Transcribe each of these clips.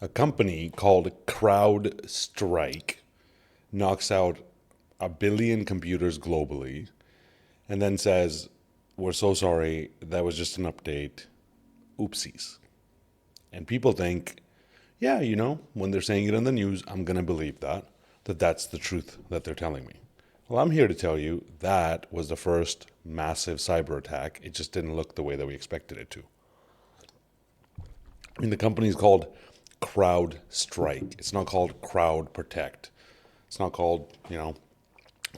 A company called Crowdstrike knocks out a billion computers globally and then says, "We're so sorry, that was just an update. Oopsies." And people think, yeah, when they're saying it on the news, I'm going to believe that that's the truth that they're telling me. Well, I'm here to tell you that was the first massive cyber attack. It just didn't look the way that we expected it to. I mean, the company is called CrowdStrike. It's not called Crowd Protect. It's not called,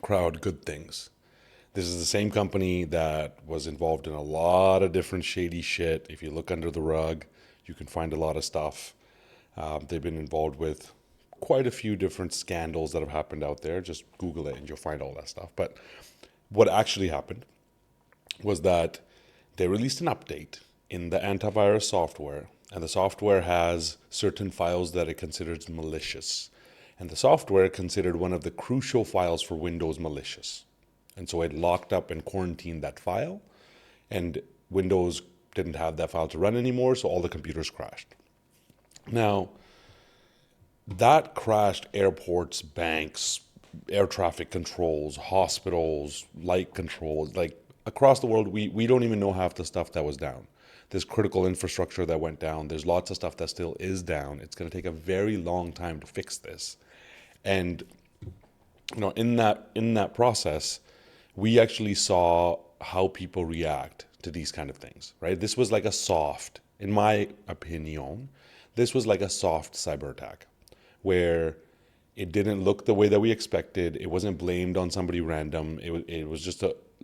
Crowd Good Things. This is the same company that was involved in a lot of different shady shit. If you look under the rug, you can find a lot of stuff. They've been involved with quite a few different scandals that have happened out there. Just Google it and you'll find all that stuff. But what actually happened was that they released an update in the antivirus software, and the software has certain files that it considers malicious. And the software considered one of the crucial files for Windows malicious. And so it locked up and quarantined that file, and Windows didn't have that file to run anymore, so all the computers crashed. Now, that crashed airports, banks, air traffic controls, hospitals, light controls, like across the world. We don't even know half the stuff that was down. There's critical infrastructure that went down. There's lots of stuff that still is down. It's going to take a very long time to fix this. And in that process, we actually saw how people react to these kind of things, right? This was like a soft, in my opinion, this was like a soft cyber attack where it didn't look the way that we expected. It wasn't blamed on somebody random. It was just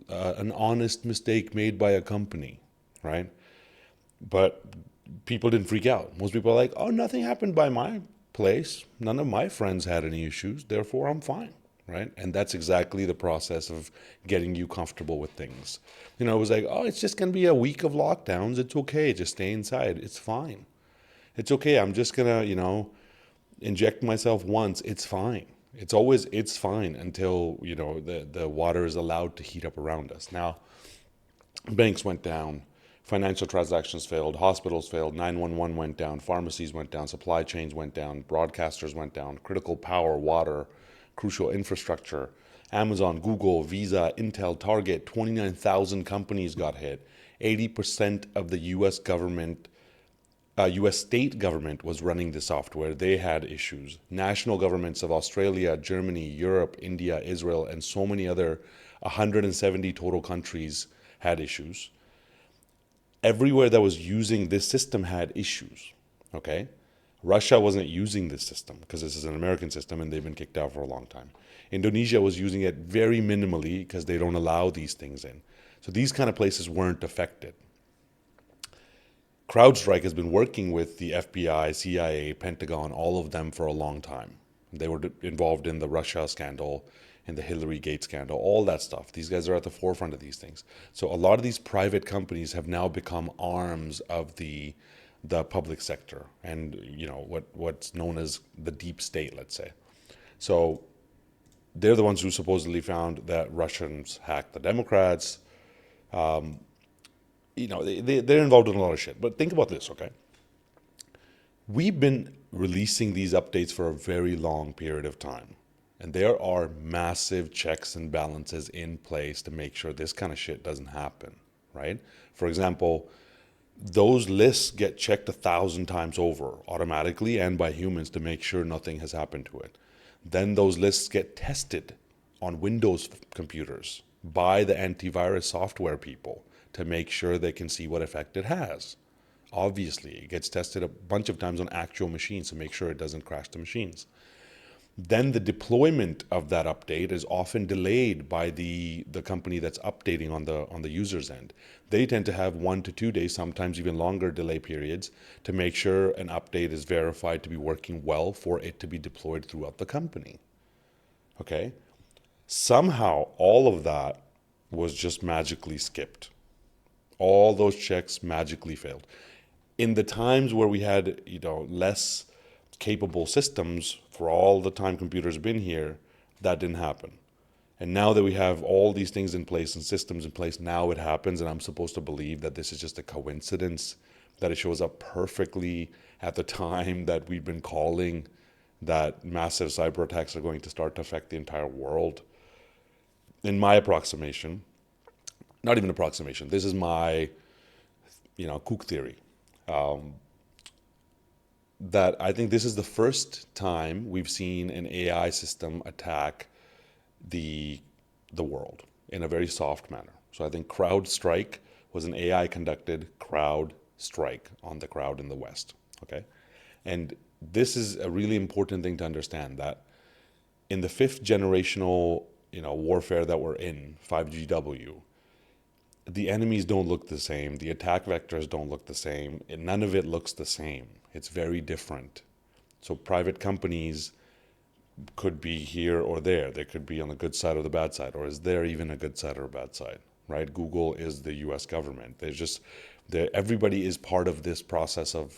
an honest mistake made by a company, right? But people didn't freak out. Most people are like, "Oh, nothing happened by my place. None of my friends had any issues. Therefore, I'm fine." Right? And that's exactly the process of getting you comfortable with things. It was like, "Oh, it's just going to be a week of lockdowns. It's okay. Just stay inside. It's fine. It's okay. I'm just going to, inject myself once. It's fine." It's fine until, the water is allowed to heat up around us. Now, banks went down, financial transactions failed, hospitals failed, 911 went down, pharmacies went down, supply chains went down, broadcasters went down, critical power, water, crucial infrastructure. Amazon, Google, Visa, Intel, Target, 29,000 companies got hit. 80% of the US government, US state government was running the software. They had issues. National governments of Australia, Germany, Europe, India, Israel, and so many other 170 total countries had issues. Everywhere that was using this system had issues. Okay? Russia wasn't using this system because this is an American system and they've been kicked out for a long time. Indonesia was using it very minimally because they don't allow these things in. So these kind of places weren't affected. CrowdStrike has been working with the FBI, CIA, Pentagon, all of them for a long time. They were involved in the Russia scandal, in the Hillary Gate scandal, all that stuff. These guys are at the forefront of these things. So a lot of these private companies have now become arms of the public sector and what's known as the deep state, let's say. So they're the ones who supposedly found that Russians hacked the Democrats. They're involved in a lot of shit. But think about this, okay? We've been releasing these updates for a very long period of time. And there are massive checks and balances in place to make sure this kind of shit doesn't happen, right? For example, those lists get checked 1,000 times over automatically and by humans to make sure nothing has happened to it. Then those lists get tested on Windows computers by the antivirus software people to make sure they can see what effect it has. Obviously, it gets tested a bunch of times on actual machines to make sure it doesn't crash the machines. Then the deployment of that update is often delayed by the company that's updating on the user's end. They tend to have 1 to 2 days, sometimes even longer delay periods to make sure an update is verified to be working well for it to be deployed throughout the company. Okay? Somehow all of that was just magically skipped. All those checks magically failed. In the times where we had, less capable systems for all the time computers have been here, that didn't happen. And now that we have all these things in place and systems in place, now it happens, and I'm supposed to believe that this is just a coincidence that it shows up perfectly at the time that we've been calling that massive cyber attacks are going to start to affect the entire world. In my approximation, not even approximation, this is my, kook theory, that I think this is the first time we've seen an AI system attack the world in a very soft manner. So I think Crowdstrike was an AI conducted crowd strike on the crowd in the West. Okay. And this is a really important thing to understand, that in the fifth generational, warfare that we're in, 5GW, the enemies don't look the same. The attack vectors don't look the same. None of it looks the same. It's very different. So private companies could be here or there. They could be on the good side or the bad side, or is there even a good side or a bad side, right? Google is the U.S. government. There's just everybody is part of this process of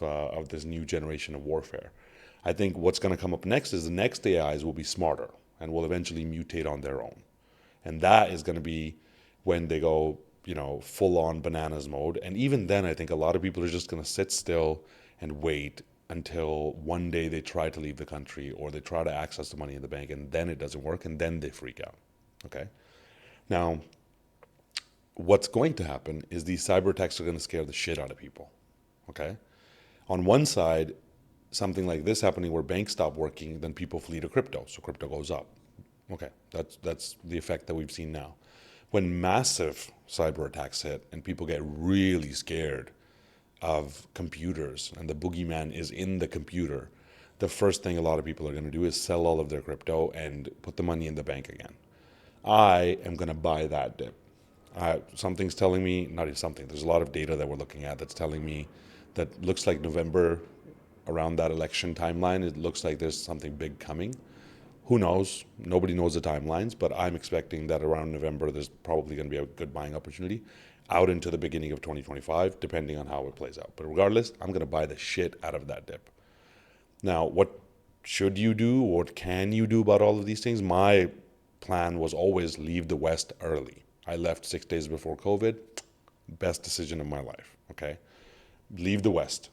this new generation of warfare. I think what's going to come up next is the next AIs will be smarter and will eventually mutate on their own, and that is going to be when they go, full on bananas mode. And even then, I think a lot of people are just going to sit still and wait until one day they try to leave the country or they try to access the money in the bank, and then it doesn't work, and then they freak out. Okay. Now, what's going to happen is these cyber attacks are going to scare the shit out of people. Okay. On one side, something like this happening where banks stop working, then people flee to crypto, so crypto goes up. Okay, that's the effect that we've seen now. When massive cyber attacks hit and people get really scared of computers and the boogeyman is in the computer, the first thing a lot of people are going to do is sell all of their crypto and put the money in the bank again. I am going to buy that dip. Something's telling me, not even something, there's a lot of data that we're looking at that's telling me that looks like November, around that election timeline, it looks like there's something big coming. Who knows? Nobody knows the timelines, but I'm expecting that around November, there's probably going to be a good buying opportunity out into the beginning of 2025, depending on how it plays out. But regardless, I'm going to buy the shit out of that dip. Now, what should you do? What can you do about all of these things? My plan was always leave the West early. I left 6 days before COVID. Best decision of my life. Okay. Leave the West.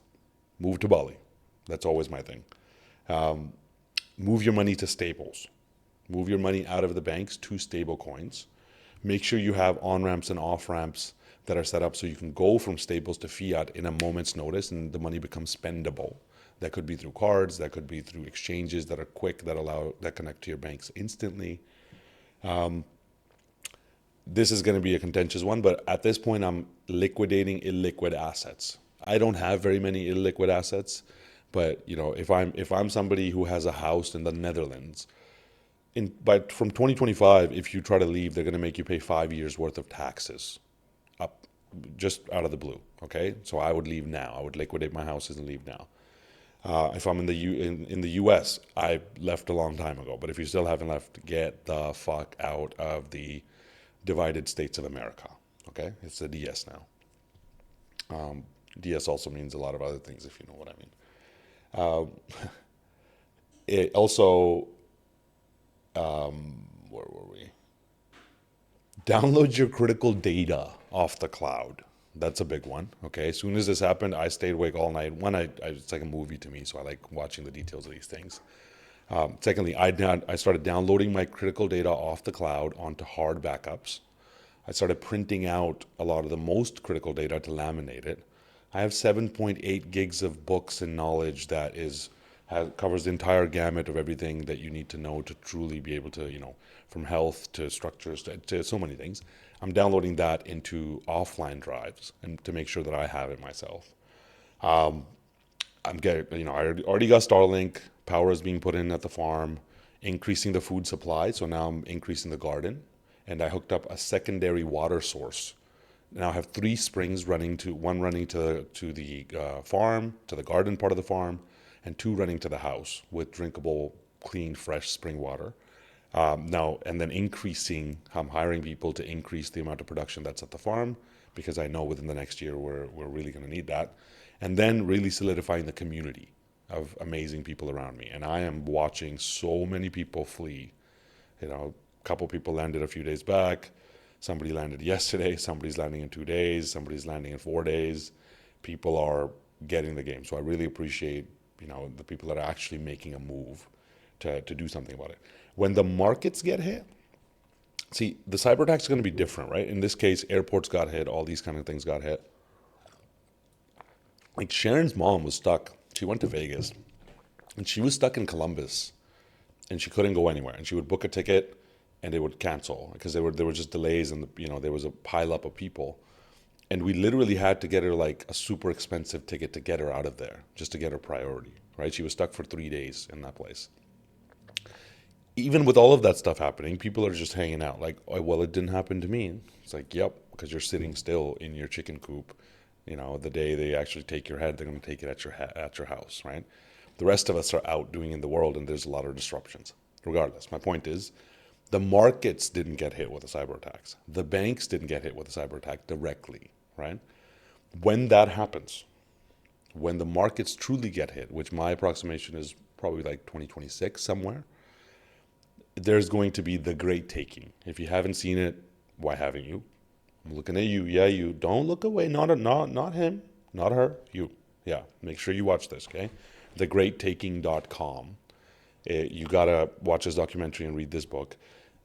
Move to Bali. That's always my thing. Move your money to stables. Move your money out of the banks to stable coins. Make sure you have on-ramps and off-ramps that are set up so you can go from stables to fiat in a moment's notice and the money becomes spendable. That could be through cards, that could be through exchanges that are quick, that connect to your banks instantly. This is going to be a contentious one, but at this point I'm liquidating illiquid assets. I don't have very many illiquid assets. But if I'm somebody who has a house in the Netherlands, from 2025, if you try to leave, they're going to make you pay 5 years worth of taxes, up just out of the blue. Okay, so I would leave now. I would liquidate my houses and leave now. If I'm in the U.S., I left a long time ago. But if you still haven't left, get the fuck out of the divided states of America. Okay, it's a DS now. DS also means a lot of other things, if you know what I mean. It also, where were we? Download your critical data off the cloud. That's a big one. Okay. As soon as this happened, I stayed awake all night. One, it's like a movie to me, so I like watching the details of these things. Secondly, I started downloading my critical data off the cloud onto hard backups. I started printing out a lot of the most critical data to laminate it. I have 7.8 gigs of books and knowledge that covers the entire gamut of everything that you need to know to truly be able to, from health to structures to so many things. I'm downloading that into offline drives and to make sure that I have it myself. I already got Starlink. Power is being put in at the farm, increasing the food supply. So now I'm increasing the garden, and I hooked up a secondary water source. Now I have 3 springs running to the farm, to the garden part of the farm, and 2 running to the house with drinkable, clean, fresh spring water. And then I'm hiring people to increase the amount of production that's at the farm, because I know within the next year we're really going to need that. And then really solidifying the community of amazing people around me. And I am watching so many people flee. A couple people landed a few days back. Somebody landed yesterday. Somebody's landing in 2 days. Somebody's landing in 4 days. people are getting the game. So I really appreciate, the people that are actually making a move to do something about it. When the markets get hit, see, the cyber attack is going to be different, right? In this case, airports got hit, all these kind of things got hit. Like Sharon's mom was stuck. She went to Vegas and she was stuck in Columbus and she couldn't go anywhere. And she would book a ticket and they would cancel because there were just delays and there was a pile up of people. And we literally had to get her like a super expensive ticket to get her out of there, just to get her priority, right? She was stuck for 3 days in that place. Even with all of that stuff happening, people are just hanging out. Like, oh, well, it didn't happen to me. It's like, yep, because you're sitting still in your chicken coop. The day they actually take your head, they're going to take it at your house, right? The rest of us are out doing in the world, and there's a lot of disruptions. Regardless, my point is, the markets didn't get hit with the cyber attacks. The banks didn't get hit with the cyber attack directly, right? When that happens, when the markets truly get hit, which my approximation is probably like 2026 somewhere, there's going to be the great taking. If you haven't seen it, why haven't you? I'm looking at you. Yeah, you. Don't look away. Not him. Not her. You. Yeah. Make sure you watch this, okay? Thegreattaking.com. You got to watch this documentary and read this book.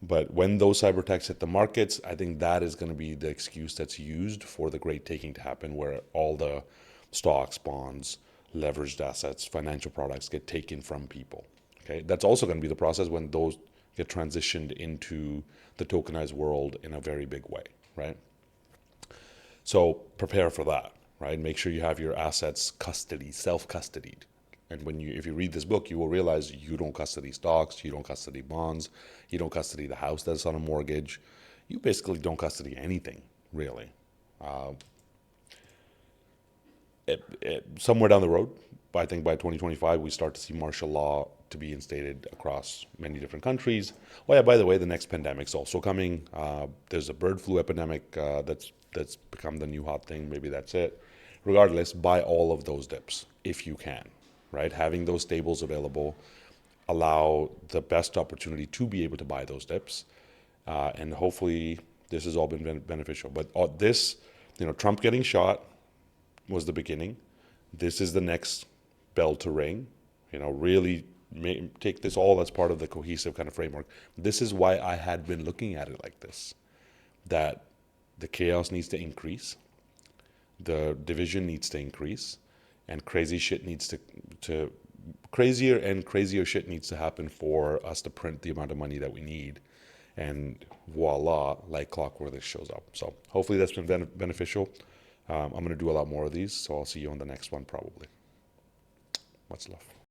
But when those cyber attacks hit the markets, I think that is going to be the excuse that's used for the great taking to happen, where all the stocks, bonds, leveraged assets, financial products get taken from people. Okay, that's also going to be the process when those get transitioned into the tokenized world in a very big way, right? So prepare for that, right? Make sure you have your assets self-custodied. And if you read this book, you will realize you don't custody stocks, you don't custody bonds, you don't custody the house that's on a mortgage. You basically don't custody anything, really. Uh, Somewhere down the road, I think by 2025, we start to see martial law to be instated across many different countries. Oh yeah, by the way, the next pandemic's also coming. There's a bird flu epidemic that's become the new hot thing. Maybe that's it. Regardless, buy all of those dips if you can, right? Having those stables available allow the best opportunity to be able to buy those dips. And hopefully this has all been beneficial. But this, Trump getting shot was the beginning. This is the next bell to ring. Really take this all as part of the cohesive kind of framework. This is why I had been looking at it like this, that the chaos needs to increase, the division needs to increase, and crazy shit needs to crazier and crazier shit needs to happen for us to print the amount of money that we need. And voila, like clockwork, this shows up. So hopefully that's been beneficial. I'm going to do a lot more of these, so I'll see you on the next one probably. Much love.